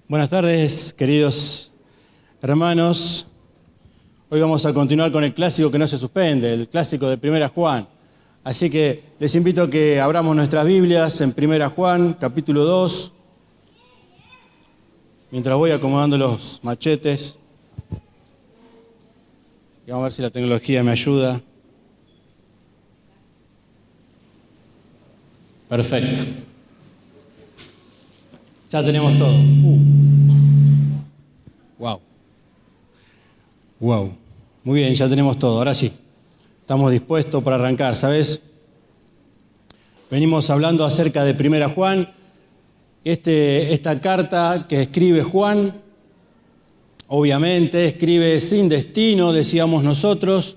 Buenas tardes, queridos hermanos. Hoy vamos a continuar con el clásico que no se suspende, el clásico de Primera Juan. Así que les invito a que abramos nuestras Biblias en Primera Juan, capítulo 2. Mientras voy acomodando los machetes. Y vamos a ver si la tecnología me ayuda. Perfecto. Ya tenemos todo. Wow. Muy bien, ya tenemos todo. Ahora sí, estamos dispuestos para arrancar, ¿sabes? Venimos hablando acerca de Primera Juan. Esta carta que escribe Juan, obviamente, escribe sin destino, decíamos nosotros,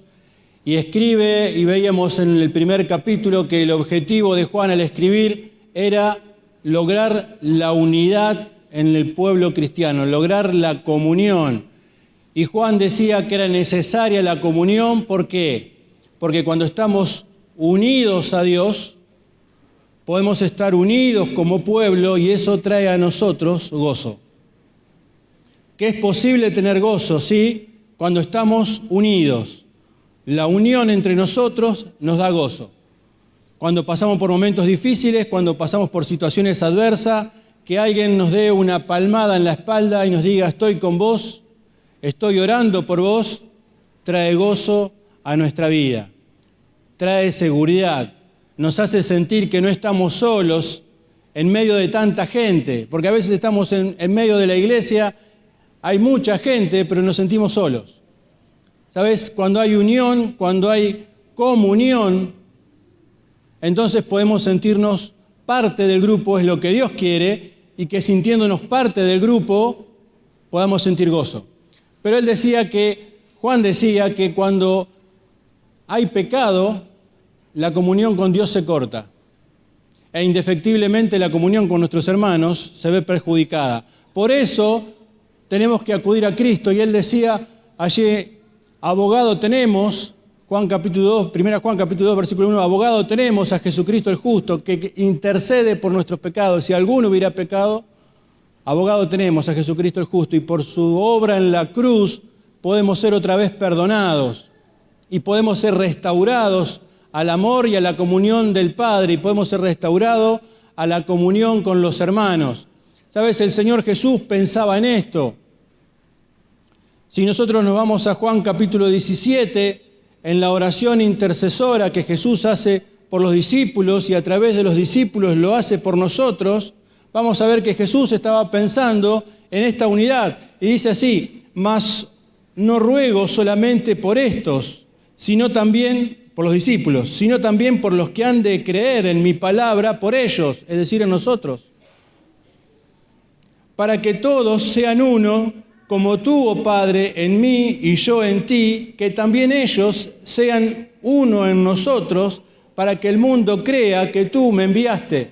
y escribe, y veíamos en el primer capítulo que el objetivo de Juan al escribir era lograr la unidad en el pueblo cristiano, lograr la comunión. Y Juan decía que era necesaria la comunión, ¿por qué? Porque cuando estamos unidos a Dios, podemos estar unidos como pueblo y eso trae a nosotros gozo. Que es posible tener gozo, ¿sí? Cuando estamos unidos. La unión entre nosotros nos da gozo. Cuando pasamos por momentos difíciles, cuando pasamos por situaciones adversas, que alguien nos dé una palmada en la espalda y nos diga, estoy con vos, estoy orando por vos, trae gozo a nuestra vida, trae seguridad, nos hace sentir que no estamos solos en medio de tanta gente, porque a veces estamos en medio de la iglesia, hay mucha gente, pero nos sentimos solos. ¿Sabes? Cuando hay unión, cuando hay comunión, entonces podemos sentirnos parte del grupo, es lo que Dios quiere, y que sintiéndonos parte del grupo podamos sentir gozo. Pero Juan decía que cuando hay pecado, la comunión con Dios se corta. E indefectiblemente la comunión con nuestros hermanos se ve perjudicada. Por eso tenemos que acudir a Cristo. Y él decía, allí, abogado tenemos, Primera Juan capítulo 2, versículo 1, abogado tenemos a Jesucristo el justo, que intercede por nuestros pecados. Si alguno hubiera pecado, abogado tenemos a Jesucristo el justo, y por su obra en la cruz podemos ser otra vez perdonados, y podemos ser restaurados al amor y a la comunión del Padre, y podemos ser restaurados a la comunión con los hermanos. ¿Sabes? El Señor Jesús pensaba en esto. Si nosotros nos vamos a Juan capítulo 17, en la oración intercesora que Jesús hace por los discípulos y a través de los discípulos lo hace por nosotros, vamos a ver que Jesús estaba pensando en esta unidad. Y dice así, mas no ruego solamente por estos, sino también por los discípulos, sino también por los que han de creer en mi palabra, por ellos, es decir, en nosotros, para que todos sean uno, como tú, oh Padre, en mí y yo en ti, que también ellos sean uno en nosotros, para que el mundo crea que tú me enviaste.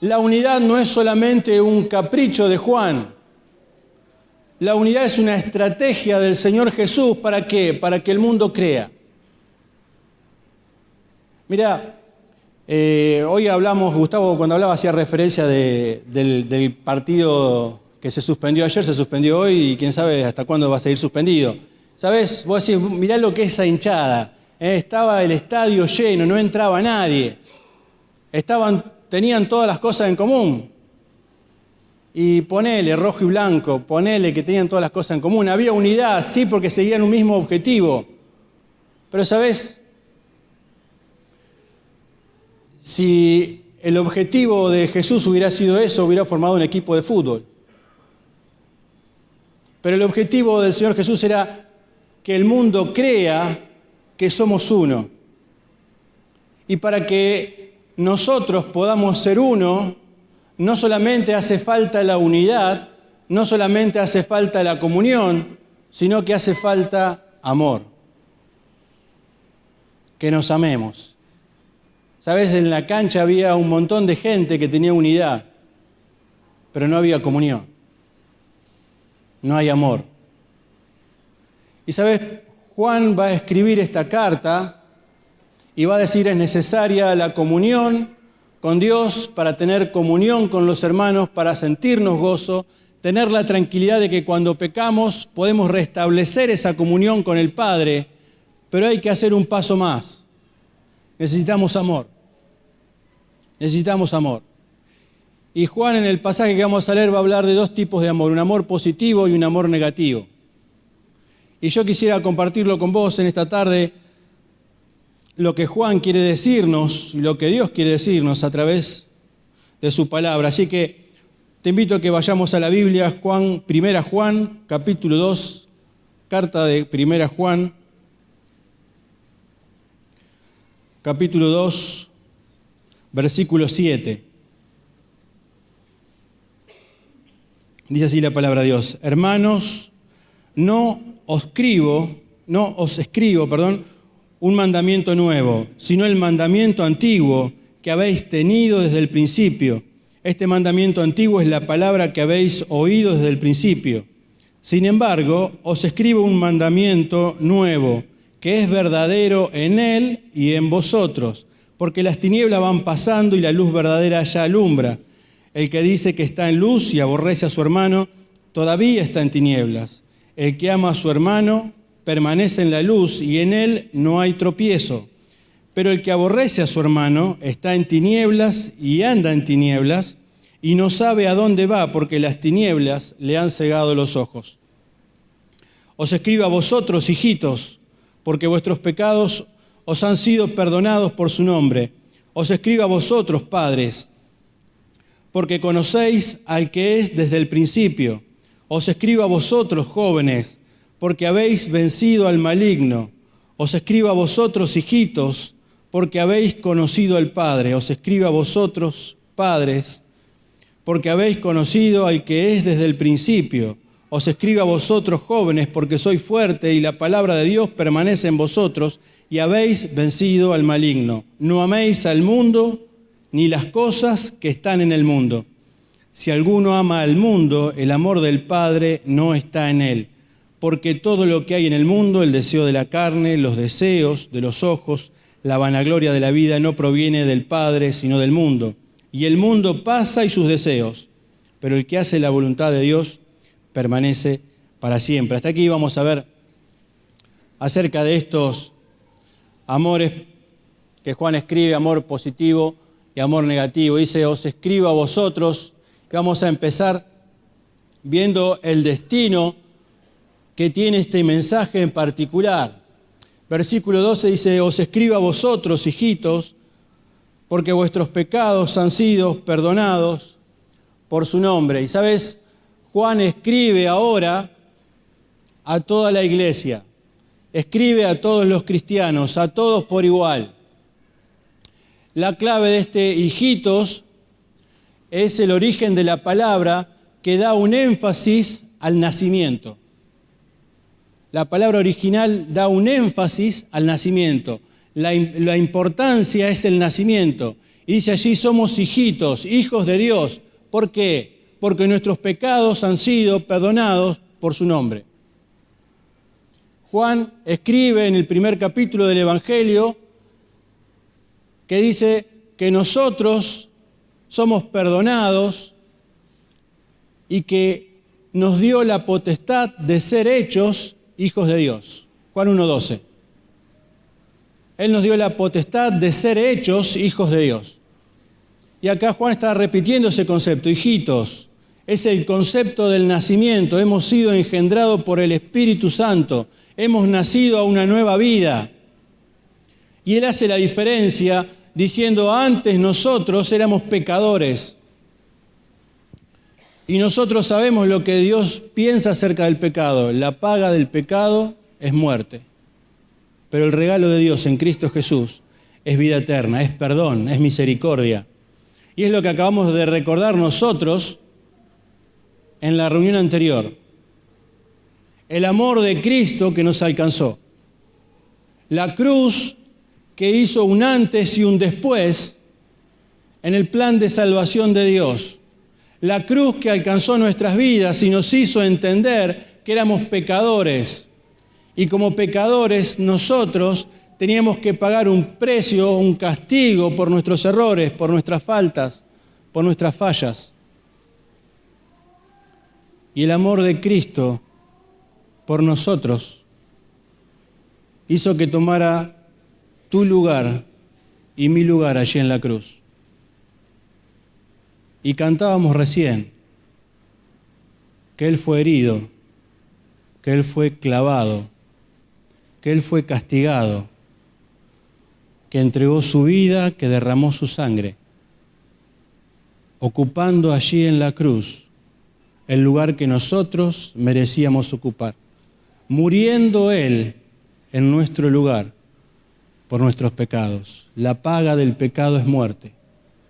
La unidad no es solamente un capricho de Juan. La unidad es una estrategia del Señor Jesús. ¿Para qué? Para que el mundo crea. Mira, hoy hablamos, Gustavo cuando hablaba hacía referencia del partido que se suspendió ayer, se suspendió hoy y quién sabe hasta cuándo va a seguir suspendido. ¿Sabés? Vos decís, mirá lo que es esa hinchada. Estaba el estadio lleno, no entraba nadie. Tenían todas las cosas en común. Y ponele rojo y blanco, ponele que tenían todas las cosas en común. Había unidad, sí, porque seguían un mismo objetivo. Pero ¿sabés? Si el objetivo de Jesús hubiera sido eso, hubiera formado un equipo de fútbol. Pero el objetivo del Señor Jesús era que el mundo crea que somos uno. Y para que nosotros podamos ser uno, no solamente hace falta la unidad, no solamente hace falta la comunión, sino que hace falta amor. Que nos amemos. ¿Sabes? En la cancha había un montón de gente que tenía unidad, pero no había comunión. No hay amor. Y ¿sabes? Juan va a escribir esta carta y va a decir es necesaria la comunión con Dios, para tener comunión con los hermanos, para sentirnos gozo, tener la tranquilidad de que cuando pecamos podemos restablecer esa comunión con el Padre, pero hay que hacer un paso más. Necesitamos amor. Necesitamos amor. Y Juan, en el pasaje que vamos a leer, va a hablar de dos tipos de amor, un amor positivo y un amor negativo. Y yo quisiera compartirlo con vos en esta tarde, lo que Juan quiere decirnos y lo que Dios quiere decirnos a través de su palabra. Así que te invito a que vayamos a la Biblia, Primera Juan, capítulo 2, carta de Primera Juan, capítulo 2, versículo 7. Dice así la palabra de Dios: hermanos, no os escribo, un mandamiento nuevo, sino el mandamiento antiguo que habéis tenido desde el principio. Este mandamiento antiguo es la palabra que habéis oído desde el principio. Sin embargo, os escribo un mandamiento nuevo, que es verdadero en él y en vosotros, porque las tinieblas van pasando y la luz verdadera ya alumbra. El que dice que está en luz y aborrece a su hermano, todavía está en tinieblas. El que ama a su hermano permanece en la luz y en él no hay tropiezo. Pero el que aborrece a su hermano está en tinieblas y anda en tinieblas y no sabe a dónde va porque las tinieblas le han cegado los ojos. Os escribo a vosotros, hijitos, porque vuestros pecados os han sido perdonados por su nombre. Os escribo a vosotros, padres, porque conocéis al que es desde el principio. Os escribo a vosotros, jóvenes, porque habéis vencido al maligno. Os escribo a vosotros, hijitos, porque habéis conocido al Padre. Os escribo a vosotros, padres, porque habéis conocido al que es desde el principio. Os escribo a vosotros, jóvenes, porque sois fuerte y la palabra de Dios permanece en vosotros y habéis vencido al maligno. No améis al mundo ni las cosas que están en el mundo. Si alguno ama al mundo, el amor del Padre no está en él. Porque todo lo que hay en el mundo, el deseo de la carne, los deseos de los ojos, la vanagloria de la vida, no proviene del Padre, sino del mundo. Y el mundo pasa y sus deseos, pero el que hace la voluntad de Dios permanece para siempre. Hasta aquí vamos a ver acerca de estos amores que Juan escribe, amor positivo y amor negativo. Dice, os escribo a vosotros, que vamos a empezar viendo el destino que tiene este mensaje en particular. Versículo 12 dice, os escribo a vosotros, hijitos, porque vuestros pecados han sido perdonados por su nombre. Y sabes, Juan escribe ahora a toda la iglesia, escribe a todos los cristianos, a todos por igual. La clave de este hijitos es el origen de la palabra que da un énfasis al nacimiento. La palabra original da un énfasis al nacimiento. La importancia es el nacimiento. Y dice allí, somos hijitos, hijos de Dios. ¿Por qué? Porque nuestros pecados han sido perdonados por su nombre. Juan escribe en el primer capítulo del Evangelio que dice que nosotros somos perdonados y que nos dio la potestad de ser hechos hijos de Dios. Juan 1:12. Él nos dio la potestad de ser hechos hijos de Dios. Y acá Juan está repitiendo ese concepto, hijitos. Es el concepto del nacimiento. Hemos sido engendrados por el Espíritu Santo. Hemos nacido a una nueva vida. Y él hace la diferencia diciendo, antes nosotros éramos pecadores. Y nosotros sabemos lo que Dios piensa acerca del pecado. La paga del pecado es muerte. Pero el regalo de Dios en Cristo Jesús es vida eterna, es perdón, es misericordia. Y es lo que acabamos de recordar nosotros en la reunión anterior. El amor de Cristo que nos alcanzó. La cruz que hizo un antes y un después en el plan de salvación de Dios. La cruz que alcanzó nuestras vidas y nos hizo entender que éramos pecadores. Y como pecadores nosotros teníamos que pagar un precio, un castigo por nuestros errores, por nuestras faltas, por nuestras fallas. Y el amor de Cristo por nosotros hizo que tomara tu lugar y mi lugar allí en la cruz. Y cantábamos recién que Él fue herido, que Él fue clavado, que Él fue castigado, que entregó su vida, que derramó su sangre, ocupando allí en la cruz el lugar que nosotros merecíamos ocupar, muriendo Él en nuestro lugar por nuestros pecados. La paga del pecado es muerte,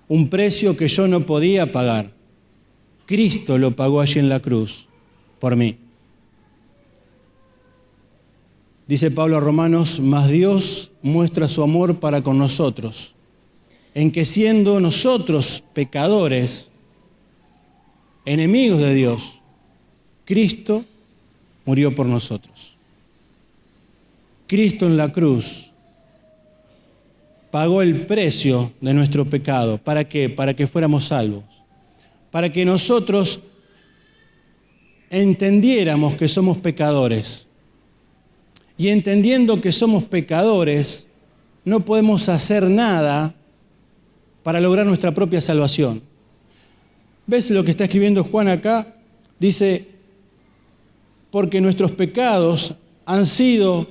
un precio que yo no podía pagar. Cristo lo pagó allí en la cruz por mí. Dice Pablo a Romanos, mas Dios muestra su amor para con nosotros, en que siendo nosotros pecadores, enemigos de Dios, Cristo murió por nosotros. Cristo en la cruz pagó el precio de nuestro pecado. ¿Para qué? Para que fuéramos salvos. Para que nosotros entendiéramos que somos pecadores. Y entendiendo que somos pecadores, no podemos hacer nada para lograr nuestra propia salvación. ¿Ves lo que está escribiendo Juan acá? Dice, porque nuestros pecados han sido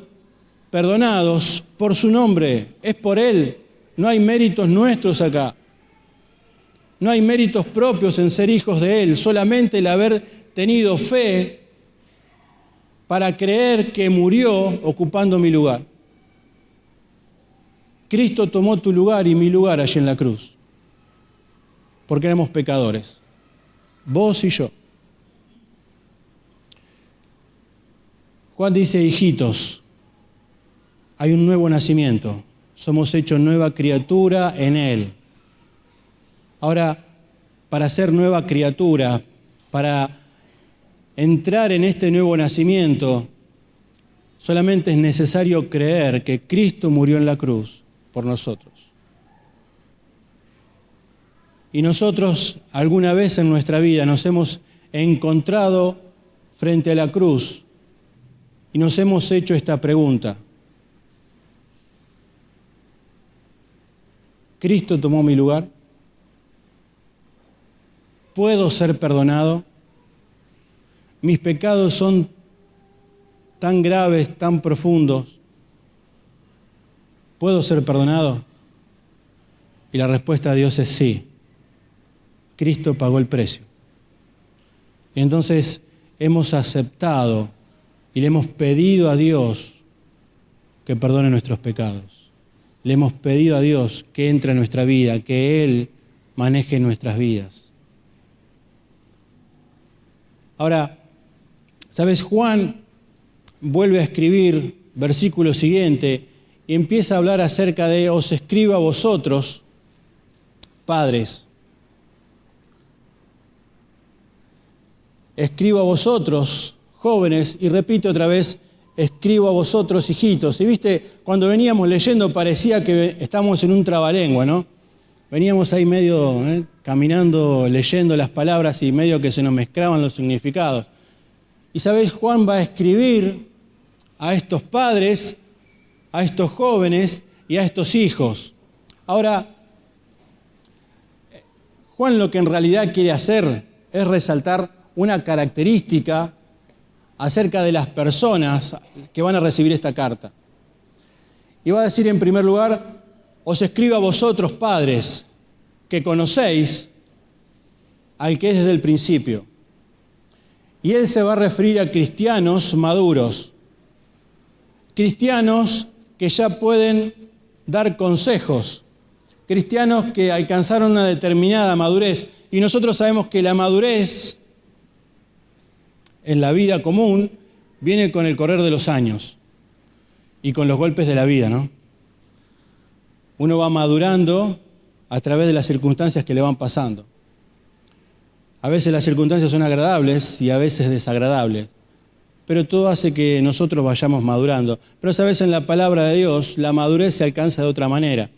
perdonados por su nombre, es por Él. No hay méritos nuestros acá. No hay méritos propios en ser hijos de Él, solamente el haber tenido fe para creer que murió ocupando mi lugar. Cristo tomó tu lugar y mi lugar allí en la cruz, porque éramos pecadores, vos y yo. Juan dice, hijitos, hay un nuevo nacimiento, somos hechos nueva criatura en Él. Ahora, para ser nueva criatura, para entrar en este nuevo nacimiento, solamente es necesario creer que Cristo murió en la cruz por nosotros. Y nosotros alguna vez en nuestra vida nos hemos encontrado frente a la cruz y nos hemos hecho esta pregunta. ¿Cristo tomó mi lugar? ¿Puedo ser perdonado? Mis pecados son tan graves, tan profundos. ¿Puedo ser perdonado? Y la respuesta de Dios es sí. Cristo pagó el precio. Y entonces hemos aceptado y le hemos pedido a Dios que perdone nuestros pecados. Le hemos pedido a Dios que entre en nuestra vida, que Él maneje nuestras vidas. Ahora, ¿sabes? Juan vuelve a escribir versículo siguiente y empieza a hablar acerca de os escribo a vosotros, padres. Escribo a vosotros, jóvenes, y repito otra vez, escribo a vosotros, hijitos. Y viste, cuando veníamos leyendo parecía que estábamos en un trabalengua, ¿no? Veníamos ahí medio caminando, leyendo las palabras y medio que se nos mezclaban los significados. Y sabéis, Juan va a escribir a estos padres, a estos jóvenes y a estos hijos. Ahora, Juan lo que en realidad quiere hacer es resaltar una característica acerca de las personas que van a recibir esta carta. Y va a decir en primer lugar, os escribo a vosotros, padres, que conocéis al que es desde el principio. Y él se va a referir a cristianos maduros, cristianos que ya pueden dar consejos, cristianos que alcanzaron una determinada madurez. Y nosotros sabemos que la madurez en la vida común viene con el correr de los años y con los golpes de la vida, ¿no? Uno va madurando a través de las circunstancias que le van pasando. A veces las circunstancias son agradables y a veces desagradables. pero todo hace que nosotros vayamos madurando. Pero sabes, en la palabra de Dios, la madurez se alcanza de otra manera.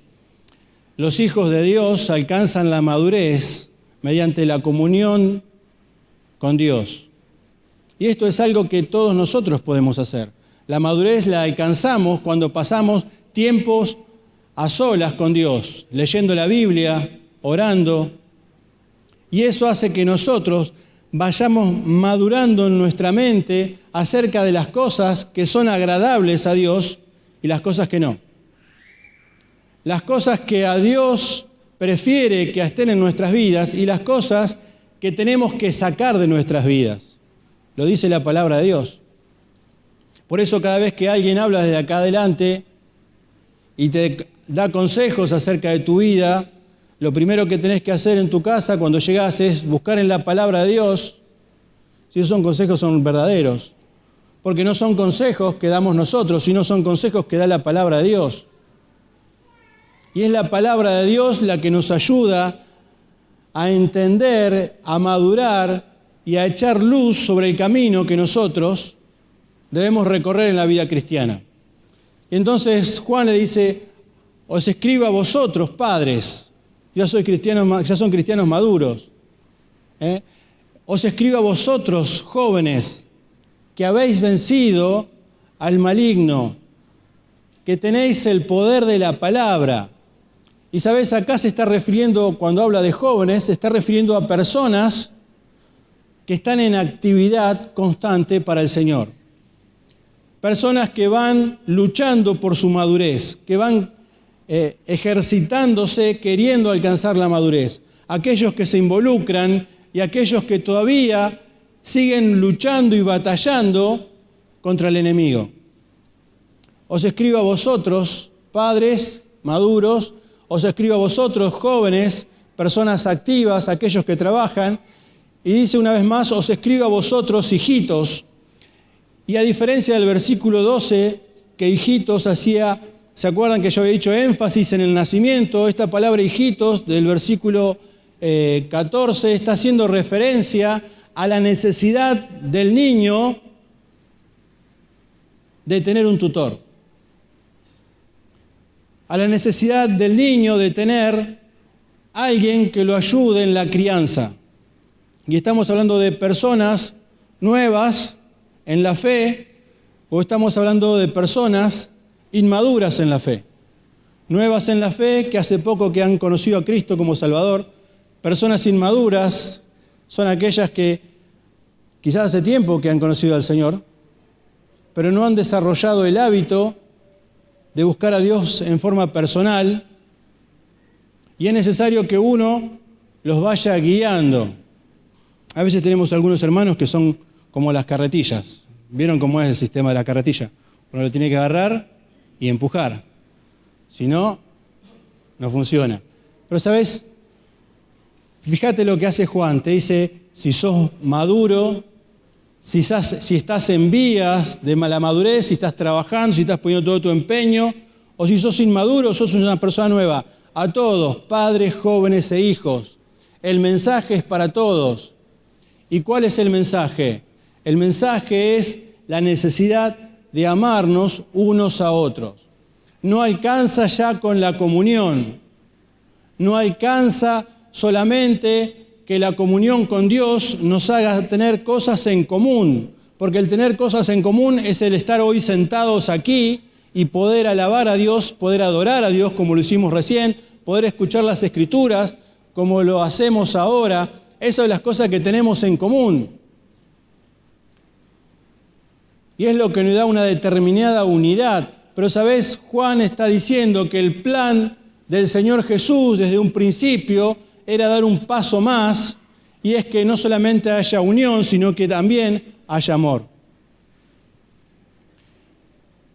Los hijos de Dios alcanzan la madurez mediante la comunión con Dios. Y esto es algo que todos nosotros podemos hacer. La madurez la alcanzamos cuando pasamos tiempos a solas con Dios, leyendo la Biblia, orando. Y eso hace que nosotros vayamos madurando en nuestra mente acerca de las cosas que son agradables a Dios y las cosas que no. Las cosas que a Dios prefiere que estén en nuestras vidas y las cosas que tenemos que sacar de nuestras vidas. Lo dice la palabra de Dios. Por eso cada vez que alguien habla desde acá adelante y te da consejos acerca de tu vida, lo primero que tenés que hacer en tu casa cuando llegás es buscar en la palabra de Dios si esos consejos son verdaderos. Porque no son consejos que damos nosotros, sino son consejos que da la palabra de Dios. Y es la palabra de Dios la que nos ayuda a entender, a madurar y a echar luz sobre el camino que nosotros debemos recorrer en la vida cristiana. Y entonces Juan le dice, os escribo a vosotros, padres, ya son cristianos maduros. Os escribo a vosotros, jóvenes, que habéis vencido al maligno, que tenéis el poder de la palabra. Y sabes, acá se está refiriendo, cuando habla de jóvenes, se está refiriendo a personas que están en actividad constante para el Señor. Personas que van luchando por su madurez, que van ejercitándose, queriendo alcanzar la madurez. Aquellos que se involucran y aquellos que todavía siguen luchando y batallando contra el enemigo. Os escribo a vosotros, padres maduros, os escribo a vosotros, jóvenes, personas activas, aquellos que trabajan, y dice una vez más, os escribo a vosotros, hijitos. Y a diferencia del versículo 12, que hijitos hacía, ¿se acuerdan que yo había dicho énfasis en el nacimiento? Esta palabra hijitos del versículo 14 está haciendo referencia a la necesidad del niño de tener un tutor. A la necesidad del niño de tener alguien que lo ayude en la crianza. Y estamos hablando de personas nuevas en la fe, o estamos hablando de personas inmaduras en la fe. Nuevas en la fe, que hace poco que han conocido a Cristo como Salvador. Personas inmaduras son aquellas que quizás hace tiempo que han conocido al Señor, pero no han desarrollado el hábito de buscar a Dios en forma personal, y es necesario que uno los vaya guiando. A veces tenemos algunos hermanos que son como las carretillas. ¿Vieron cómo es el sistema de la carretilla? Uno lo tiene que agarrar y empujar. Si no, no funciona. Pero ¿sabes? Fíjate lo que hace Juan. Te dice, si sos maduro, si estás en vías de la madurez, si estás trabajando, si estás poniendo todo tu empeño, o si sos inmaduro, sos una persona nueva. A todos, padres, jóvenes e hijos. El mensaje es para todos. ¿Y cuál es el mensaje? El mensaje es la necesidad de amarnos unos a otros. No alcanza ya con la comunión. No alcanza solamente que la comunión con Dios nos haga tener cosas en común, porque el tener cosas en común es el estar hoy sentados aquí y poder alabar a Dios, poder adorar a Dios como lo hicimos recién, poder escuchar las Escrituras como lo hacemos ahora. Esas son las cosas que tenemos en común. Y es lo que nos da una determinada unidad. Pero, ¿sabes? Juan está diciendo que el plan del Señor Jesús desde un principio era dar un paso más, y es que no solamente haya unión, sino que también haya amor.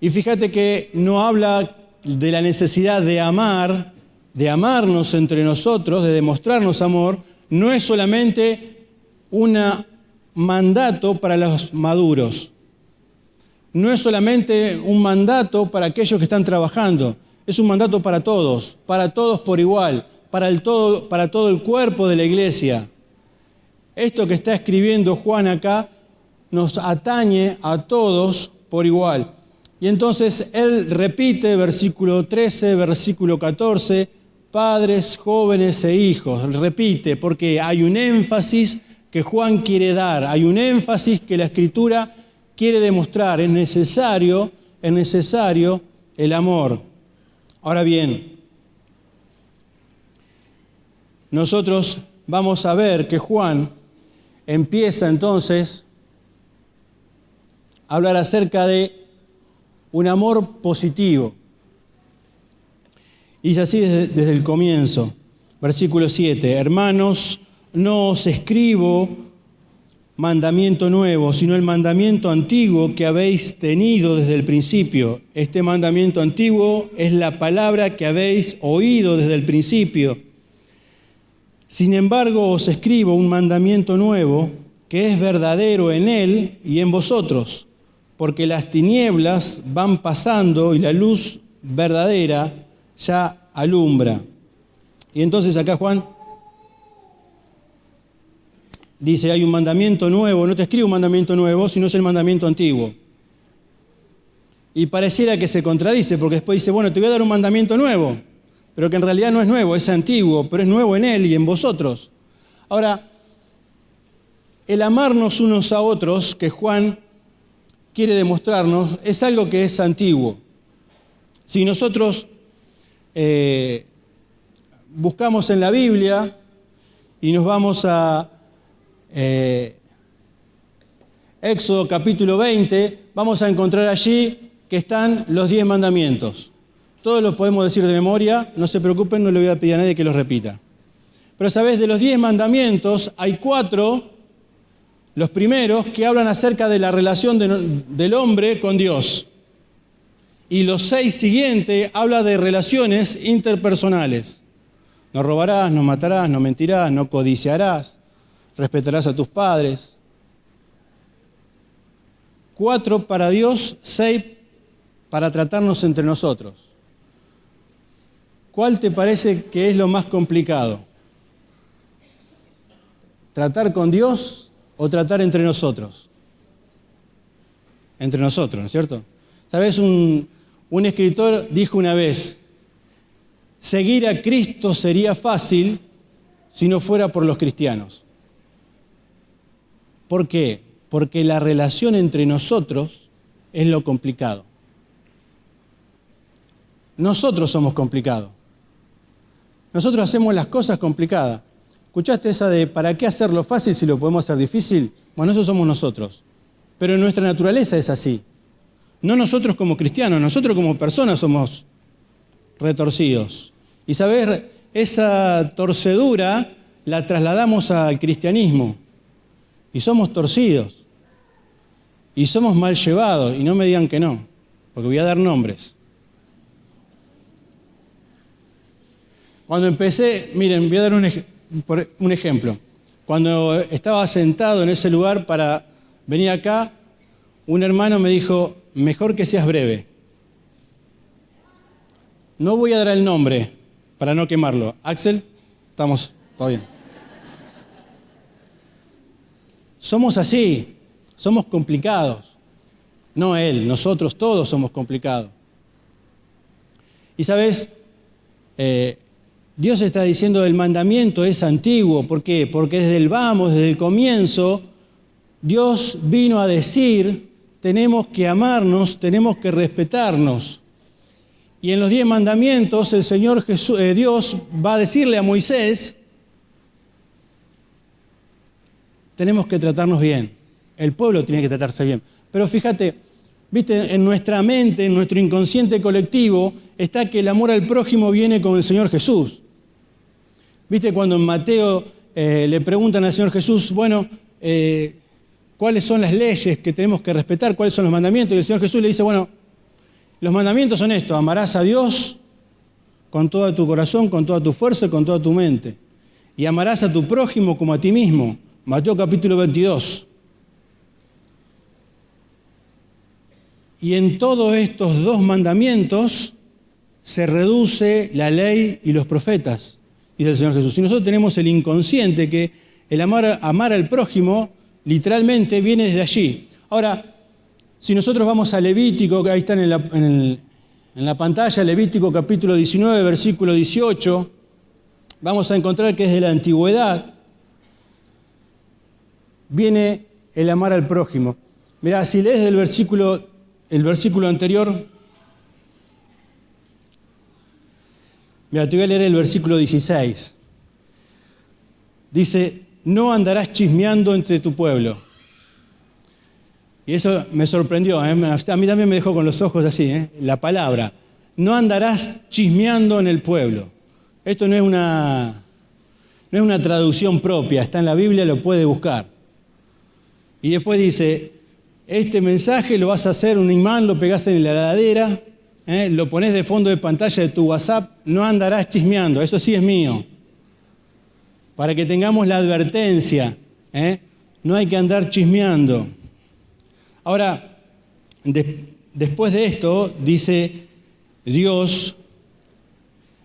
Y fíjate que no habla de la necesidad de amar, de amarnos entre nosotros, de demostrarnos amor. No es solamente un mandato para los maduros. No es solamente un mandato para aquellos que están trabajando. Es un mandato para todos por igual, para todo el cuerpo de la iglesia. Esto que está escribiendo Juan acá nos atañe a todos por igual. Y entonces él repite, versículo 13, versículo 14, padres, jóvenes e hijos. Repite, porque hay un énfasis que Juan quiere dar, hay un énfasis que la Escritura quiere demostrar. Es necesario el amor. Ahora bien, nosotros vamos a ver que Juan empieza entonces a hablar acerca de un amor positivo. Y dice así desde el comienzo, versículo 7, hermanos, no os escribo mandamiento nuevo, sino el mandamiento antiguo que habéis tenido desde el principio. Este mandamiento antiguo es la palabra que habéis oído desde el principio. Sin embargo, os escribo un mandamiento nuevo que es verdadero en él y en vosotros, porque las tinieblas van pasando y la luz verdadera ya alumbra. Y entonces acá Juan dice, hay un mandamiento nuevo, no te escribo un mandamiento nuevo, sino es el mandamiento antiguo. Y pareciera que se contradice, porque después dice, bueno, te voy a dar un mandamiento nuevo, pero que en realidad no es nuevo, es antiguo, pero es nuevo en él y en vosotros. Ahora, el amarnos unos a otros, que Juan quiere demostrarnos, es algo que es antiguo. Si nosotros buscamos en la Biblia y nos vamos a Éxodo capítulo 20, vamos a encontrar allí que están los 10 mandamientos. Todos los podemos decir de memoria, no se preocupen, no le voy a pedir a nadie que los repita. Pero sabes, de los 10 mandamientos hay 4, los primeros, que hablan acerca de la relación del hombre con Dios. Y los 6 siguientes hablan de relaciones interpersonales. No robarás, no matarás, no mentirás, no codiciarás, respetarás a tus padres. 4 para Dios, 6 para tratarnos entre nosotros. ¿Cuál te parece que es lo más complicado? ¿Tratar con Dios o tratar entre nosotros? Entre nosotros, ¿no es cierto? ¿Sabes? Un escritor dijo una vez, seguir a Cristo sería fácil si no fuera por los cristianos. ¿Por qué? Porque la relación entre nosotros es lo complicado. Nosotros somos complicados. Nosotros hacemos las cosas complicadas. ¿Escuchaste esa de ¿para qué hacerlo fácil si lo podemos hacer difícil? Bueno, eso somos nosotros. Pero nuestra naturaleza es así. No nosotros como cristianos, nosotros como personas somos retorcidos. Y sabes, esa torcedura la trasladamos al cristianismo. Y somos torcidos. Y somos mal llevados. Y no me digan que no, porque voy a dar nombres. Cuando empecé, miren, voy a dar un ejemplo. Cuando estaba sentado en ese lugar para venir acá, un hermano me dijo, mejor que seas breve. No voy a dar el nombre para no quemarlo. Axel, estamos, todo bien. Somos así, somos complicados. No él, nosotros todos somos complicados. Y sabes, Dios está diciendo el mandamiento es antiguo. ¿Por qué? Porque desde el vamos, desde el comienzo, Dios vino a decir, tenemos que amarnos, tenemos que respetarnos. Y en los 10 mandamientos el Señor Dios va a decirle a Moisés, tenemos que tratarnos bien. El pueblo tiene que tratarse bien. Pero fíjate, viste, en nuestra mente, en nuestro inconsciente colectivo, está que el amor al prójimo viene con el Señor Jesús. Viste, cuando en Mateo le preguntan al Señor Jesús, bueno, ¿cuáles son las leyes que tenemos que respetar? ¿Cuáles son los mandamientos? Y el Señor Jesús le dice, bueno, los mandamientos son estos, amarás a Dios con todo tu corazón, con toda tu fuerza, con toda tu mente. Y amarás a tu prójimo como a ti mismo. Mateo capítulo 22. Y en todos estos 2 mandamientos se reduce la ley y los profetas, dice el Señor Jesús. Si nosotros tenemos el inconsciente que el amar al prójimo literalmente viene desde allí. Ahora, si nosotros vamos a Levítico, que ahí están en la pantalla, Levítico capítulo 19, versículo 18, vamos a encontrar que desde la antigüedad viene el amar al prójimo. Mirá, si lees el versículo anterior, mira, te voy a leer el versículo 16. Dice, no andarás chismeando entre tu pueblo. Y eso me sorprendió, ¿eh? A mí también me dejó con los ojos así, la palabra. No andarás chismeando en el pueblo. Esto no es una traducción propia, está en la Biblia, lo puede buscar. Y después dice, este mensaje lo vas a hacer un imán, lo pegás en la heladera, lo pones de fondo de pantalla de tu WhatsApp, no andarás chismeando, eso sí es mío. Para que tengamos la advertencia, no hay que andar chismeando. Ahora, después de esto, dice Dios,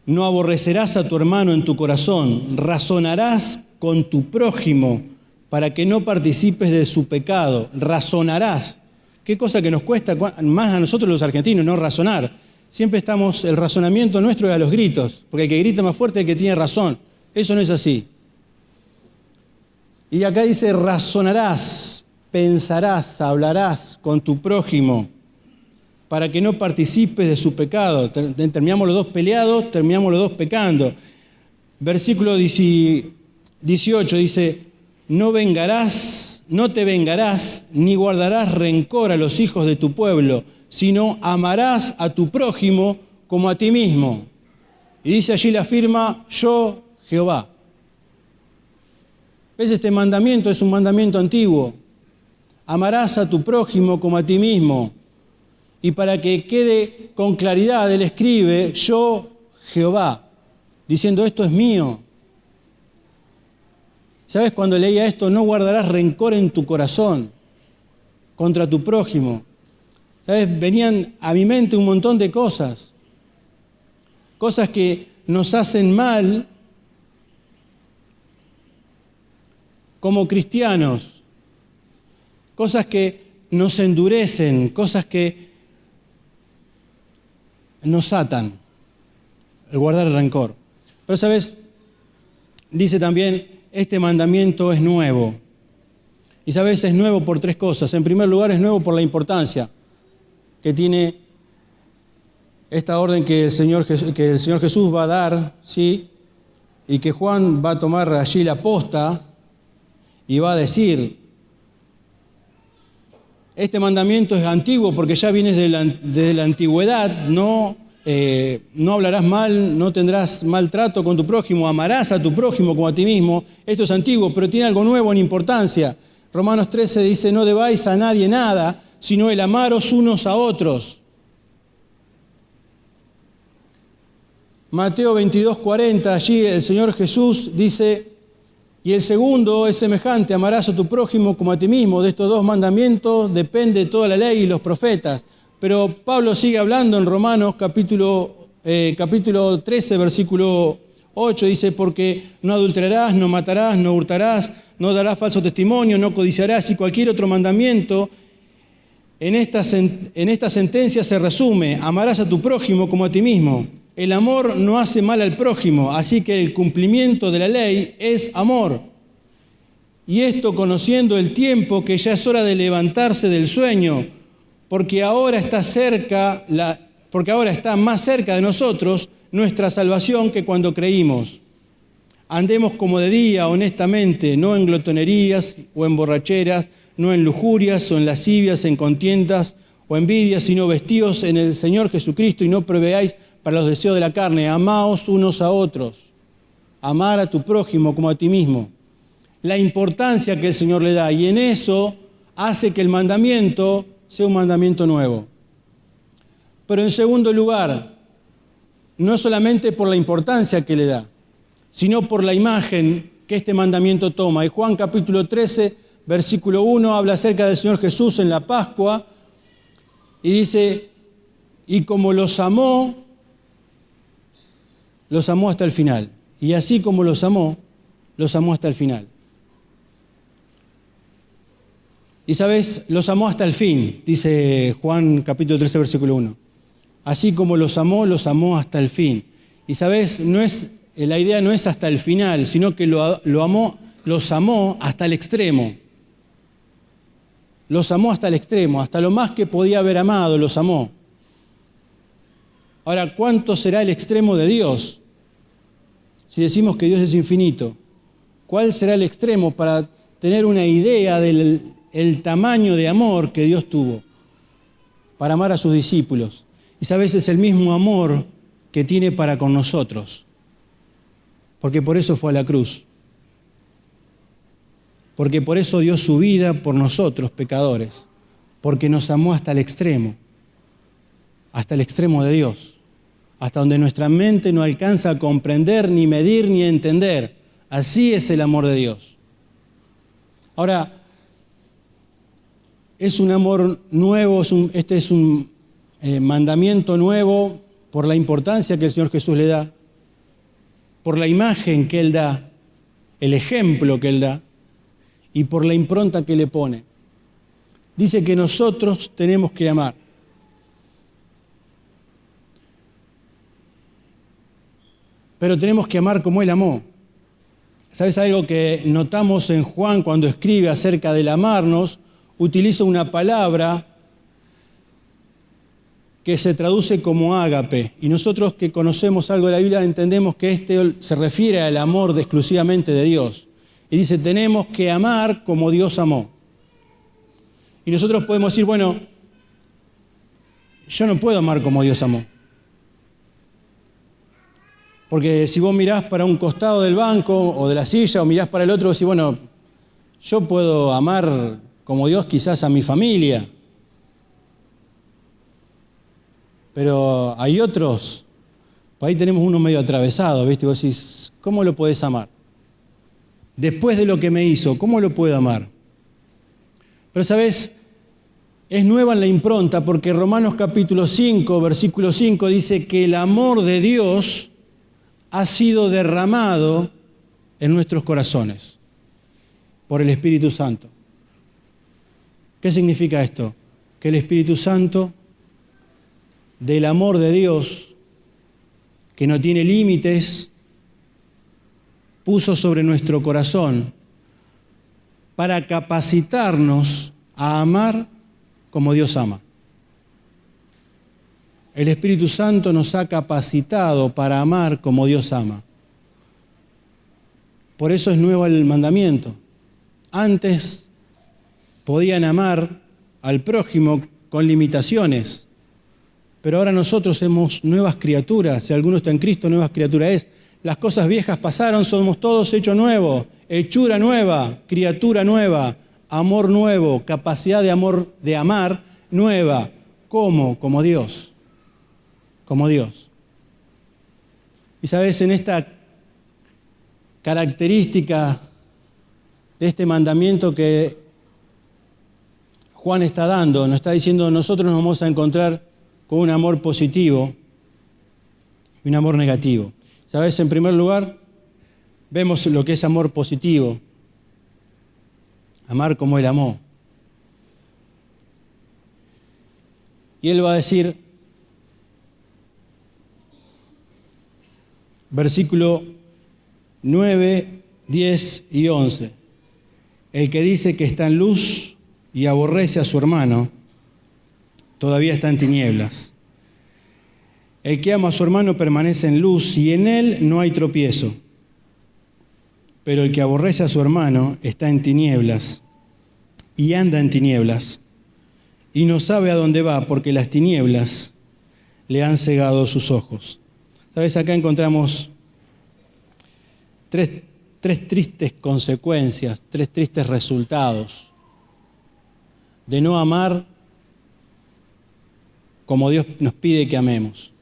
no aborrecerás a tu hermano en tu corazón, razonarás con tu prójimo para que no participes de su pecado, razonarás. Qué cosa que nos cuesta más a nosotros los argentinos, no razonar. Siempre el razonamiento nuestro es a los gritos, porque el que grita más fuerte es el que tiene razón. Eso no es así. Y acá dice, razonarás, pensarás, hablarás con tu prójimo para que no participes de su pecado. Terminamos los dos peleados, terminamos los dos pecando. Versículo 18 dice, no te vengarás, ni guardarás rencor a los hijos de tu pueblo, sino amarás a tu prójimo como a ti mismo. Y dice allí la firma, yo, Jehová. ¿Ves? Este mandamiento es un mandamiento antiguo. Amarás a tu prójimo como a ti mismo. Y para que quede con claridad, él escribe, yo, Jehová, diciendo, esto es mío. ¿Sabes? Cuando leía esto, no guardarás rencor en tu corazón contra tu prójimo. ¿Sabes? Venían a mi mente un montón de cosas. Cosas que nos hacen mal como cristianos. Cosas que nos endurecen, cosas que nos atan. El guardar el rencor. Pero, ¿sabes? Dice también, este mandamiento es nuevo. Y sabes, es nuevo por tres cosas. En primer lugar, es nuevo por la importancia que tiene esta orden que el Señor Jesús va a dar, ¿sí? Y que Juan va a tomar allí la posta y va a decir, este mandamiento es antiguo porque ya viene desde la antigüedad, no hablarás mal, no tendrás maltrato con tu prójimo, amarás a tu prójimo como a ti mismo. Esto es antiguo, pero tiene algo nuevo en importancia. Romanos 13 dice, no debáis a nadie nada, sino el amaros unos a otros. Mateo 22:40, allí el Señor Jesús dice, y el segundo es semejante, amarás a tu prójimo como a ti mismo. De estos dos mandamientos depende toda la ley y los profetas. Pero Pablo sigue hablando en Romanos capítulo 13, versículo 8, dice, porque no adulterarás, no matarás, no hurtarás, no darás falso testimonio, no codiciarás, y cualquier otro mandamiento. En esta sentencia se resume, amarás a tu prójimo como a ti mismo. El amor no hace mal al prójimo, así que el cumplimiento de la ley es amor. Y esto conociendo el tiempo que ya es hora de levantarse del sueño, porque ahora está más cerca de nosotros nuestra salvación que cuando creímos. Andemos como de día, honestamente, no en glotonerías o en borracheras, no en lujurias o en lascivias, en contiendas o envidias, sino vestidos en el Señor Jesucristo y no proveáis para los deseos de la carne. Amaos unos a otros. Amar a tu prójimo como a ti mismo. La importancia que el Señor le da, y en eso hace que el mandamiento sea un mandamiento nuevo. Pero en segundo lugar, no solamente por la importancia que le da, sino por la imagen que este mandamiento toma. Y Juan capítulo 13, versículo 1, habla acerca del Señor Jesús en la Pascua, y dice, y como los amó hasta el final. Y así como los amó hasta el final. Y sabes, los amó hasta el fin, dice Juan capítulo 13, versículo 1. Así como los amó hasta el fin. Y sabes, la idea no es hasta el final, sino que los amó hasta el extremo. Los amó hasta el extremo, hasta lo más que podía haber amado, los amó. Ahora, ¿cuánto será el extremo de Dios? Si decimos que Dios es infinito, ¿cuál será el extremo para tener una idea del tamaño de amor que Dios tuvo para amar a sus discípulos? Y sabes, es el mismo amor que tiene para con nosotros, porque por eso fue a la cruz, porque por eso dio su vida por nosotros, pecadores, porque nos amó hasta el extremo de Dios, hasta donde nuestra mente no alcanza a comprender, ni medir, ni entender. Así es el amor de Dios. Ahora, es un amor nuevo, este es un mandamiento nuevo por la importancia que el Señor Jesús le da, por la imagen que Él da, el ejemplo que Él da y por la impronta que le pone. Dice que nosotros tenemos que amar. Pero tenemos que amar como Él amó. ¿Sabes algo que notamos en Juan cuando escribe acerca del amarnos? Utiliza una palabra que se traduce como ágape. Y nosotros que conocemos algo de la Biblia entendemos que se refiere al amor exclusivamente de Dios. Y dice, tenemos que amar como Dios amó. Y nosotros podemos decir, bueno, yo no puedo amar como Dios amó. Porque si vos mirás para un costado del banco o de la silla o mirás para el otro, decís, bueno, yo puedo amar como Dios quizás a mi familia. Pero hay otros, por ahí tenemos uno medio atravesado, ¿viste? Y vos decís, ¿cómo lo podés amar? Después de lo que me hizo, ¿cómo lo puedo amar? Pero, ¿sabés? Es nueva en la impronta porque Romanos capítulo 5, versículo 5 dice que el amor de Dios ha sido derramado en nuestros corazones por el Espíritu Santo. ¿Qué significa esto? Que el Espíritu Santo, del amor de Dios, que no tiene límites, puso sobre nuestro corazón para capacitarnos a amar como Dios ama. El Espíritu Santo nos ha capacitado para amar como Dios ama. Por eso es nuevo el mandamiento. Antes podían amar al prójimo con limitaciones, pero ahora nosotros somos nuevas criaturas. Si alguno está en Cristo, nuevas criaturas es. Las cosas viejas pasaron, somos todos hechos nuevos. Hechura nueva, criatura nueva, amor nuevo, capacidad de amor, de amar nueva. ¿Cómo? Como Dios. Como Dios. Y sabes, en esta característica de este mandamiento que Juan está dando, nos está diciendo, nosotros nos vamos a encontrar con un amor positivo y un amor negativo. ¿Sabes? En primer lugar, vemos lo que es amor positivo. Amar como Él amó. Y Él va a decir, versículo 9, 10 y 11. El que dice que está en luz y aborrece a su hermano, todavía está en tinieblas. El que ama a su hermano permanece en luz y en él no hay tropiezo. Pero el que aborrece a su hermano está en tinieblas y anda en tinieblas y no sabe a dónde va porque las tinieblas le han cegado sus ojos. ¿Sabes? Acá encontramos tres tristes consecuencias, tres tristes resultados de no amar como Dios nos pide que amemos.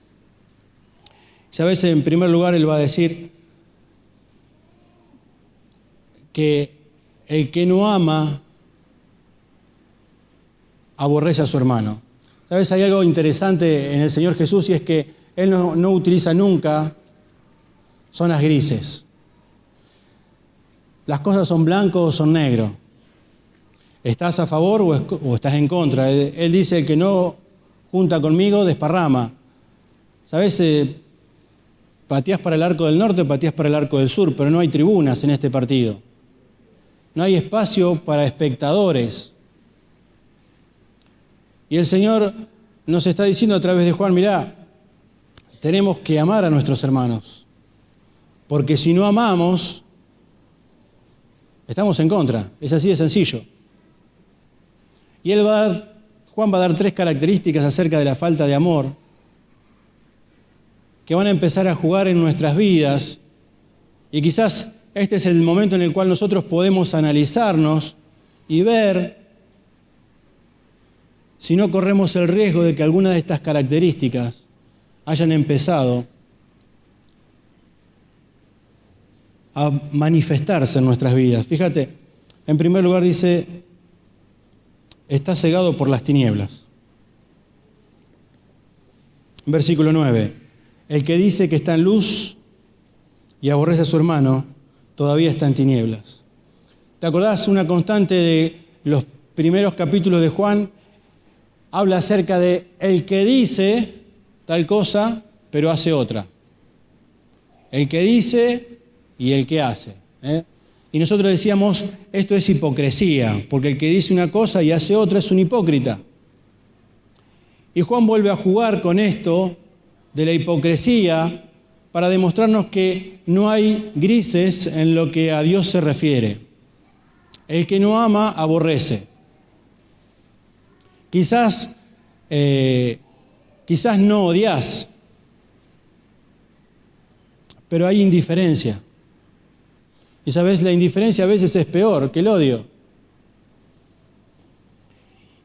¿Sabes? En primer lugar, Él va a decir que el que no ama aborrece a su hermano. ¿Sabes? Hay algo interesante en el Señor Jesús y es que Él no utiliza nunca zonas grises. Las cosas son blanco o son negro. ¿Estás a favor o estás en contra? Él dice, el que no junta conmigo, desparrama. ¿Sabes? Pateás para el arco del norte, pateás para el arco del sur, pero no hay tribunas en este partido. No hay espacio para espectadores. Y el Señor nos está diciendo a través de Juan, mirá, tenemos que amar a nuestros hermanos, porque si no amamos, estamos en contra. Es así de sencillo. Y Juan va a dar 3 características acerca de la falta de amor que van a empezar a jugar en nuestras vidas. Y quizás este es el momento en el cual nosotros podemos analizarnos y ver si no corremos el riesgo de que alguna de estas características hayan empezado a manifestarse en nuestras vidas. Fíjate, en primer lugar dice, está cegado por las tinieblas. Versículo 9, el que dice que está en luz y aborrece a su hermano, todavía está en tinieblas. ¿Te acordás? Una constante de los primeros capítulos de Juan habla acerca de el que dice tal cosa, pero hace otra. El que dice y el que hace. Y nosotros decíamos, esto es hipocresía, porque el que dice una cosa y hace otra es un hipócrita. Y Juan vuelve a jugar con esto de la hipocresía para demostrarnos que no hay grises en lo que a Dios se refiere. El que no ama, aborrece. Quizás no odias, pero hay indiferencia. Y sabes, la indiferencia a veces es peor que el odio.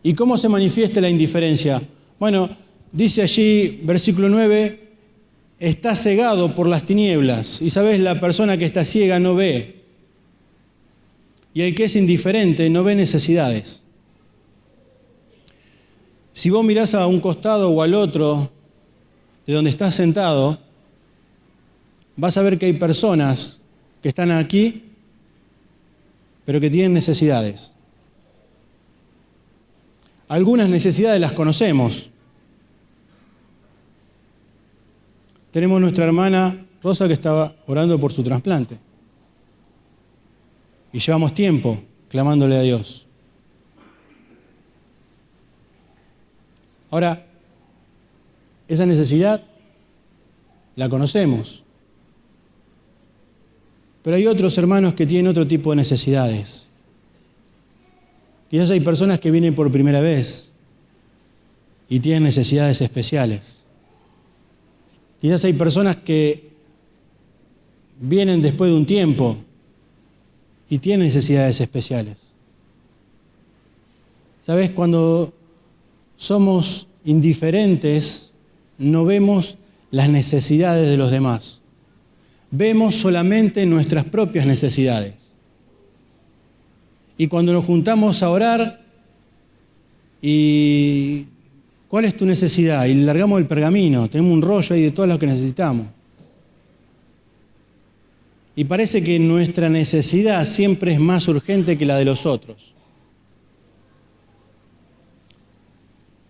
¿Y cómo se manifiesta la indiferencia? Bueno, dice allí, versículo 9, está cegado por las tinieblas. Y sabes, la persona que está ciega no ve. Y el que es indiferente no ve necesidades. Si vos mirás a un costado o al otro de donde estás sentado, vas a ver que hay personas que están aquí, pero que tienen necesidades. Algunas necesidades las conocemos. Tenemos nuestra hermana Rosa que estaba orando por su trasplante. Y llevamos tiempo clamándole a Dios. Ahora, esa necesidad la conocemos. Pero hay otros hermanos que tienen otro tipo de necesidades. Quizás hay personas que vienen por primera vez y tienen necesidades especiales. Quizás hay personas que vienen después de un tiempo y tienen necesidades especiales. ¿Sabes? Cuando somos indiferentes, no vemos las necesidades de los demás. Vemos solamente nuestras propias necesidades. Y cuando nos juntamos a orar, y ¿cuál es tu necesidad? Y largamos el pergamino, tenemos un rollo ahí de todo lo que necesitamos. Y parece que nuestra necesidad siempre es más urgente que la de los otros.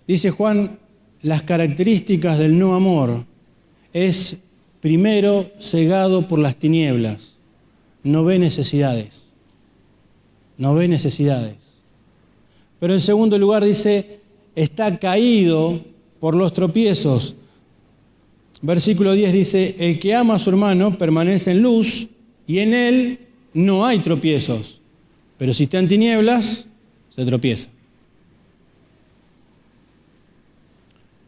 Dice Juan, las características del no amor es, primero, cegado por las tinieblas. No ve necesidades. No ve necesidades. Pero en segundo lugar dice, está caído por los tropiezos. Versículo 10 dice, el que ama a su hermano permanece en luz y en él no hay tropiezos. Pero si está en tinieblas, se tropieza.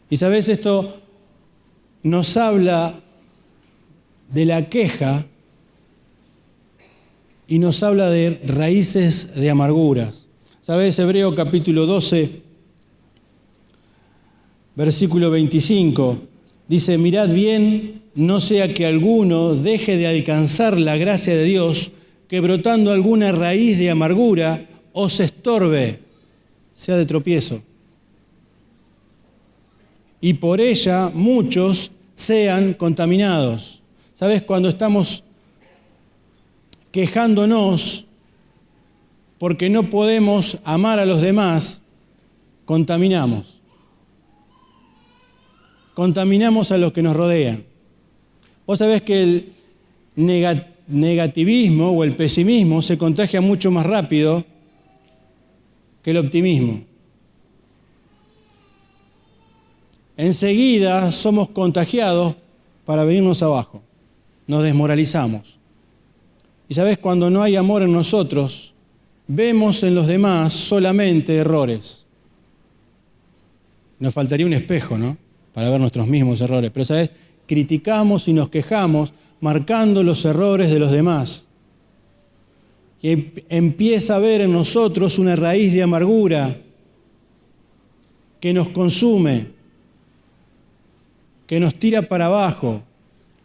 Y sabes, esto nos habla de la queja y nos habla de raíces de amarguras. ¿Sabes? Hebreo capítulo 12, versículo 25, dice, mirad bien, no sea que alguno deje de alcanzar la gracia de Dios, que brotando alguna raíz de amargura os estorbe, sea de tropiezo. Y por ella muchos sean contaminados. ¿Sabes? Cuando estamos quejándonos porque no podemos amar a los demás, contaminamos. Contaminamos a los que nos rodean. Vos sabés que el negativismo o el pesimismo se contagia mucho más rápido que el optimismo. Enseguida somos contagiados para venirnos abajo. Nos desmoralizamos. Y sabés, cuando no hay amor en nosotros, vemos en los demás solamente errores. Nos faltaría un espejo, ¿no?, para ver nuestros mismos errores. Pero sabés, criticamos y nos quejamos marcando los errores de los demás. Y empieza a haber en nosotros una raíz de amargura que nos consume, que nos tira para abajo,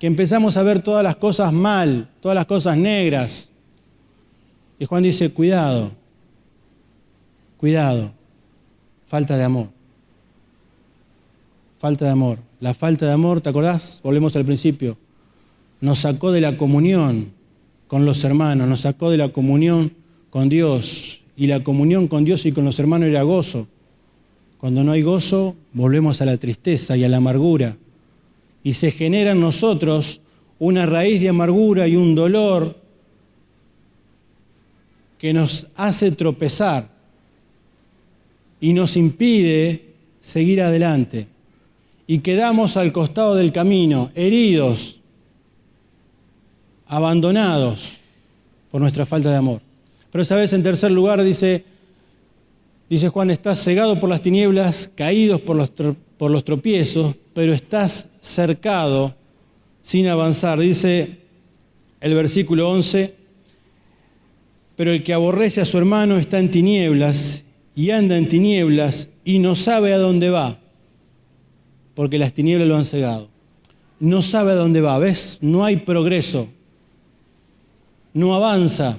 que empezamos a ver todas las cosas mal, todas las cosas negras. Y Juan dice, cuidado, cuidado, falta de amor. Falta de amor. La falta de amor, ¿te acordás? Volvemos al principio. Nos sacó de la comunión con los hermanos, nos sacó de la comunión con Dios. Y la comunión con Dios y con los hermanos era gozo. Cuando no hay gozo, volvemos a la tristeza y a la amargura. Y se genera en nosotros una raíz de amargura y un dolor que nos hace tropezar y nos impide seguir adelante. Y quedamos al costado del camino, heridos, abandonados por nuestra falta de amor. Pero sabes, en tercer lugar dice Juan, estás cegado por las tinieblas, caídos por los tropiezos, pero estás cercado sin avanzar. Dice el versículo 11, pero el que aborrece a su hermano está en tinieblas y anda en tinieblas y no sabe a dónde va, porque las tinieblas lo han cegado. No sabe a dónde va, ¿ves? No hay progreso, no avanza,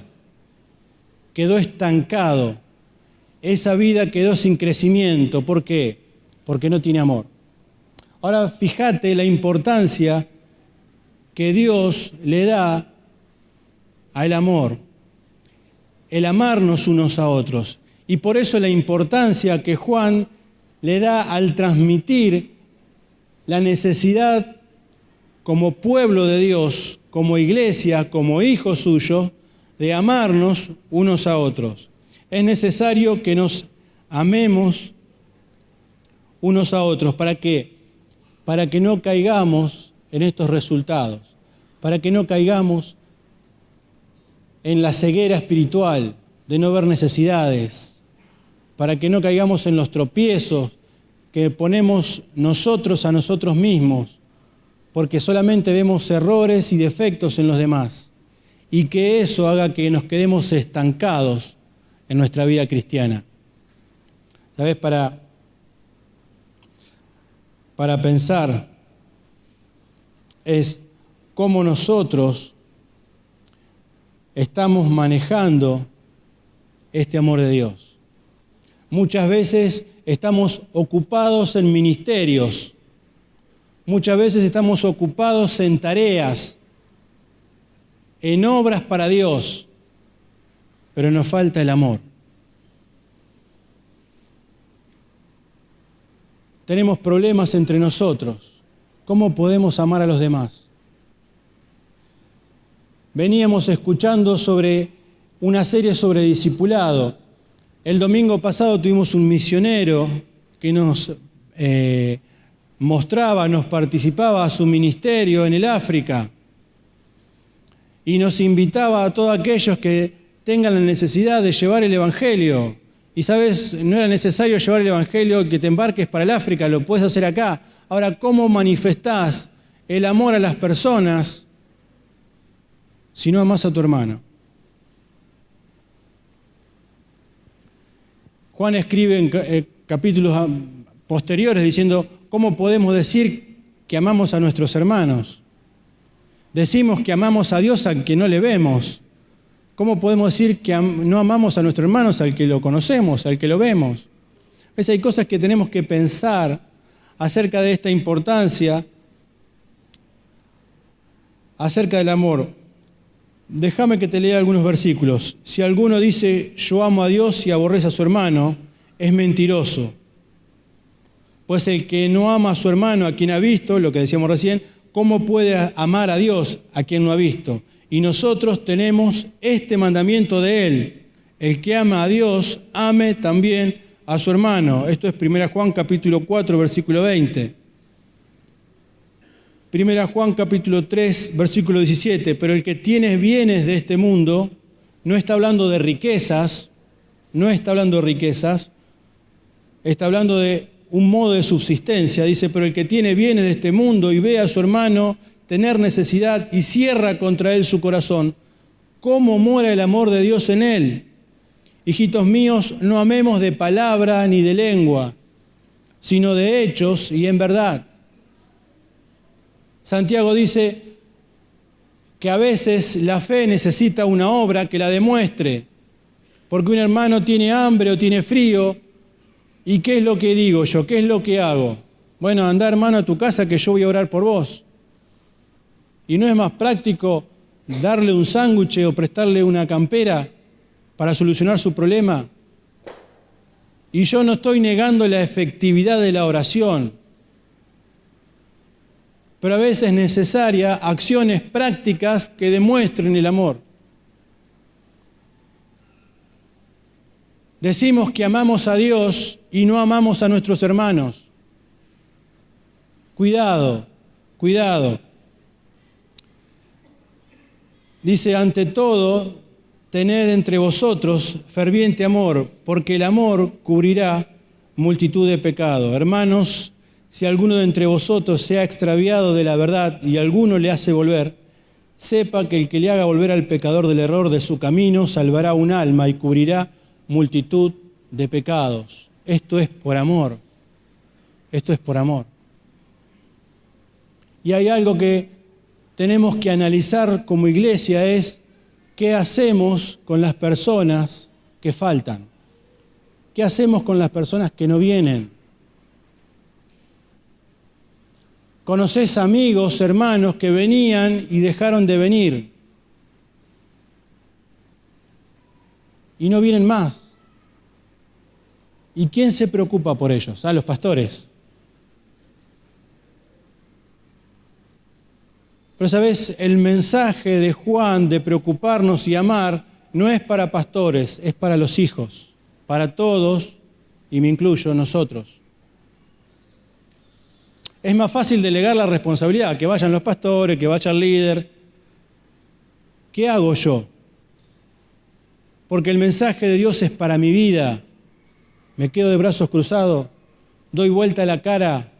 quedó estancado. Esa vida quedó sin crecimiento. ¿Por qué? Porque no tiene amor. Ahora fíjate la importancia que Dios le da al amor, el amarnos unos a otros. Y por eso la importancia que Juan le da al transmitir la necesidad como pueblo de Dios, como iglesia, como hijos suyos, de amarnos unos a otros. Es necesario que nos amemos unos a otros. ¿Para qué? Para que no caigamos en estos resultados, para que no caigamos en la ceguera espiritual de no ver necesidades, para que no caigamos en los tropiezos que ponemos nosotros a nosotros mismos, porque solamente vemos errores y defectos en los demás, y que eso haga que nos quedemos estancados en nuestra vida cristiana. ¿Sabes? Para pensar es cómo nosotros estamos manejando este amor de Dios. Muchas veces estamos ocupados en ministerios, muchas veces estamos ocupados en tareas, en obras para Dios, pero nos falta el amor. Tenemos problemas entre nosotros. ¿Cómo podemos amar a los demás? Veníamos escuchando sobre una serie sobre discipulado. El domingo pasado tuvimos un misionero que nos mostraba, nos participaba a su ministerio en el África y nos invitaba a todos aquellos que tengan la necesidad de llevar el Evangelio. Y sabes, no era necesario llevar el Evangelio, que te embarques para el África, lo puedes hacer acá. Ahora, ¿cómo manifestás el amor a las personas si no amás a tu hermano? Juan escribe en capítulos posteriores diciendo, ¿cómo podemos decir que amamos a nuestros hermanos? Decimos que amamos a Dios al que no le vemos. ¿Cómo podemos decir que no amamos a nuestros hermanos al que lo conocemos, al que lo vemos? ¿Ves? Hay cosas que tenemos que pensar acerca de esta importancia, acerca del amor. Déjame que te lea algunos versículos. Si alguno dice, yo amo a Dios y aborrece a su hermano, es mentiroso. Pues el que no ama a su hermano, a quien ha visto, lo que decíamos recién, ¿cómo puede amar a Dios, a quien no ha visto? Y nosotros tenemos este mandamiento de Él. El que ama a Dios, ame también a su hermano. Esto es 1 Juan capítulo 4, versículo 20. 1 Juan capítulo 3, versículo 17. Pero el que tiene bienes de este mundo, no está hablando de riquezas, está hablando de un modo de subsistencia. Dice, pero el que tiene bienes de este mundo y ve a su hermano tener necesidad y cierra contra él su corazón, ¿cómo mora el amor de Dios en él? Hijitos míos, no amemos de palabra ni de lengua, sino de hechos y en verdad. Santiago dice que a veces la fe necesita una obra que la demuestre, porque un hermano tiene hambre o tiene frío. ¿Y qué es lo que digo yo? ¿Qué es lo que hago? Bueno, anda hermano a tu casa que yo voy a orar por vos. ¿Y no es más práctico darle un sándwich o prestarle una campera para solucionar su problema? Y yo no estoy negando la efectividad de la oración, pero a veces es necesaria acciones prácticas que demuestren el amor. Decimos que amamos a Dios y no amamos a nuestros hermanos. Cuidado, cuidado. Dice, ante todo, tened entre vosotros ferviente amor, porque el amor cubrirá multitud de pecados. Hermanos, si alguno de entre vosotros se ha extraviado de la verdad y alguno le hace volver, sepa que el que le haga volver al pecador del error de su camino salvará un alma y cubrirá multitud de pecados. Esto es por amor. Esto es por amor. Y hay algo que tenemos que analizar como iglesia, es qué hacemos con las personas que faltan. ¿Qué hacemos con las personas que no vienen? ¿Conocés amigos, hermanos que venían y dejaron de venir? Y no vienen más. ¿Y quién se preocupa por ellos? Los pastores. Pero sabes, el mensaje de Juan de preocuparnos y amar no es para pastores, es para los hijos, para todos, y me incluyo, nosotros. Es más fácil delegar la responsabilidad, que vayan los pastores, que vaya el líder. ¿Qué hago yo? Porque el mensaje de Dios es para mi vida. Me quedo de brazos cruzados, doy vuelta a la cara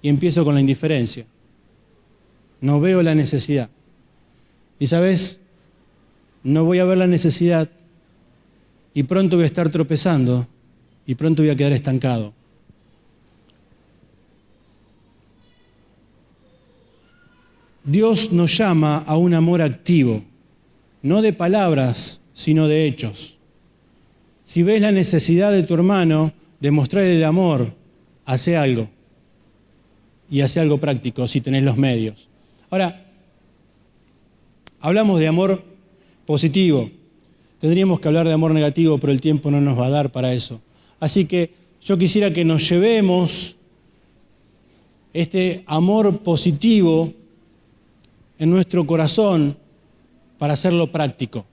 y empiezo con la indiferencia. No veo la necesidad. Y ¿sabes? No voy a ver la necesidad y pronto voy a estar tropezando y pronto voy a quedar estancado. Dios nos llama a un amor activo, no de palabras, sino de hechos. Si ves la necesidad de tu hermano de mostrarle el amor, hace algo. Y hace algo práctico si tenés los medios. Ahora, hablamos de amor positivo. Tendríamos que hablar de amor negativo, pero el tiempo no nos va a dar para eso. Así que yo quisiera que nos llevemos este amor positivo en nuestro corazón para hacerlo práctico.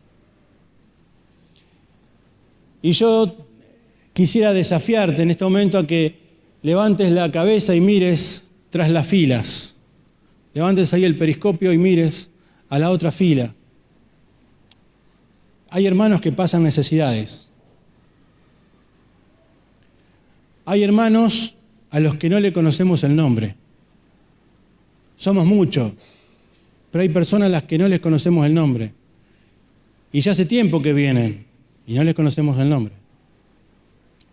Y yo quisiera desafiarte en este momento a que levantes la cabeza y mires tras las filas. Levantes ahí el periscopio y mires a la otra fila. Hay hermanos que pasan necesidades. Hay hermanos a los que no le conocemos el nombre. Somos muchos, pero hay personas a las que no les conocemos el nombre. Y ya hace tiempo que vienen y no les conocemos el nombre.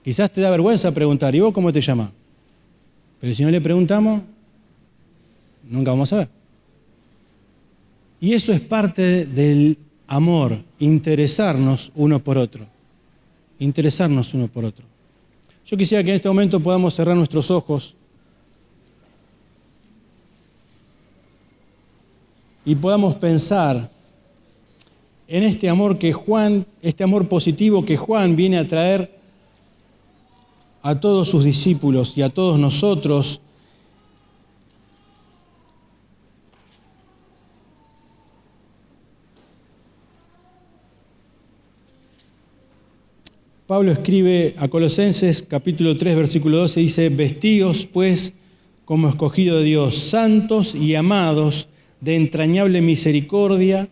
Quizás te da vergüenza preguntar, ¿y vos cómo te llamas? Pero si no le preguntamos, nunca vamos a ver. Y eso es parte del amor, interesarnos uno por otro. Interesarnos uno por otro. Yo quisiera que en este momento podamos cerrar nuestros ojos y podamos pensar en este amor este amor positivo que Juan viene a traer a todos sus discípulos y a todos nosotros. Pablo escribe a Colosenses capítulo 3, versículo 12, dice: vestíos pues como escogido de Dios, santos y amados, de entrañable misericordia,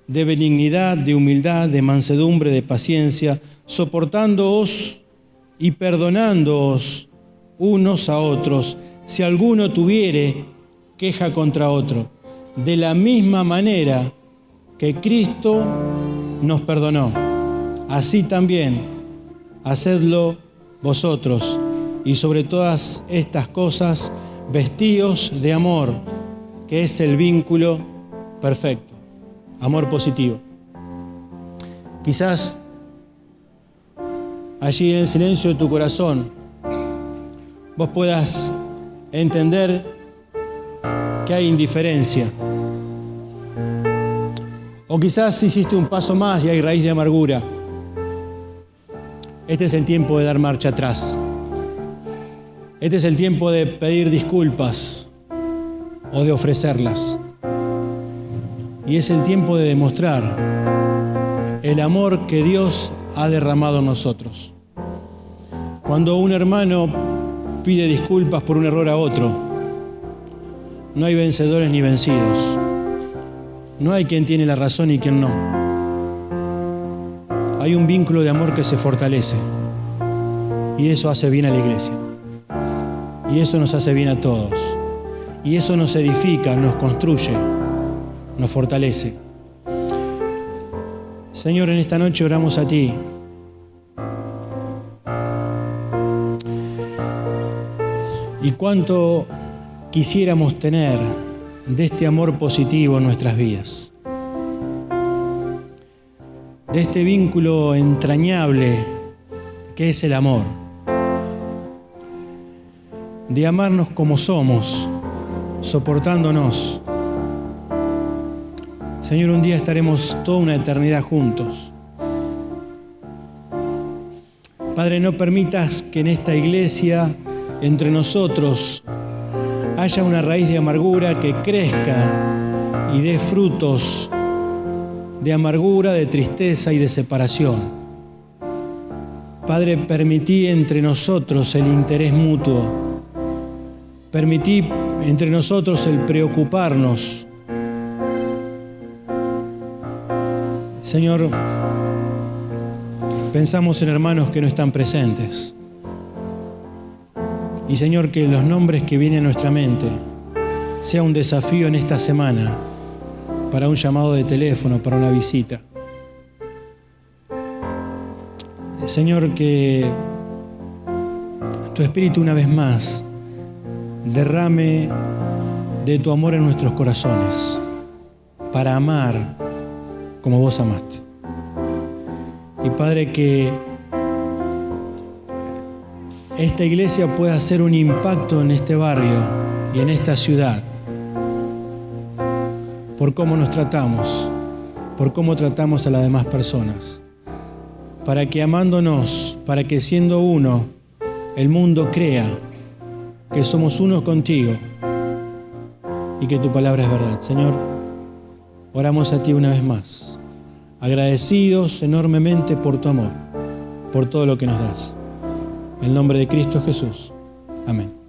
de benignidad, de humildad, de mansedumbre, de paciencia, soportándoos y perdonándoos unos a otros, si alguno tuviere queja contra otro, de la misma manera que Cristo nos perdonó, así también hacedlo vosotros, y sobre todas estas cosas vestíos de amor, que es el vínculo perfecto, amor positivo. Quizás allí en el silencio de tu corazón vos puedas entender que hay indiferencia, o quizás hiciste un paso más y hay raíz de amargura. Este es el tiempo de dar marcha atrás. Este es el tiempo de pedir disculpas o de ofrecerlas. Y es el tiempo de demostrar el amor que Dios ha derramado en nosotros. Cuando un hermano pide disculpas por un error a otro, no hay vencedores ni vencidos. No hay quien tiene la razón y quien no. Hay un vínculo de amor que se fortalece, y eso hace bien a la iglesia, y eso nos hace bien a todos, y eso nos edifica, nos construye, nos fortalece. Señor, en esta noche oramos a ti. Y cuánto quisiéramos tener de este amor positivo en nuestras vidas, de este vínculo entrañable que es el amor, de amarnos como somos, soportándonos. Señor, un día estaremos toda una eternidad juntos. Padre, no permitas que en esta iglesia, entre nosotros, haya una raíz de amargura que crezca y dé frutos de amargura, de tristeza y de separación. Padre, permití entre nosotros el interés mutuo. Permití entre nosotros el preocuparnos. Señor, pensamos en hermanos que no están presentes. Y Señor, que los nombres que vienen a nuestra mente sea un desafío en esta semana, para un llamado de teléfono, para una visita. Señor, que tu Espíritu una vez más derrame de tu amor en nuestros corazones, para amar como vos amaste. Y Padre, que esta iglesia pueda hacer un impacto en este barrio y en esta ciudad, por cómo nos tratamos, por cómo tratamos a las demás personas, para que amándonos, para que siendo uno, el mundo crea que somos uno contigo y que tu palabra es verdad. Señor, oramos a ti una vez más, agradecidos enormemente por tu amor, por todo lo que nos das. En el nombre de Cristo Jesús. Amén.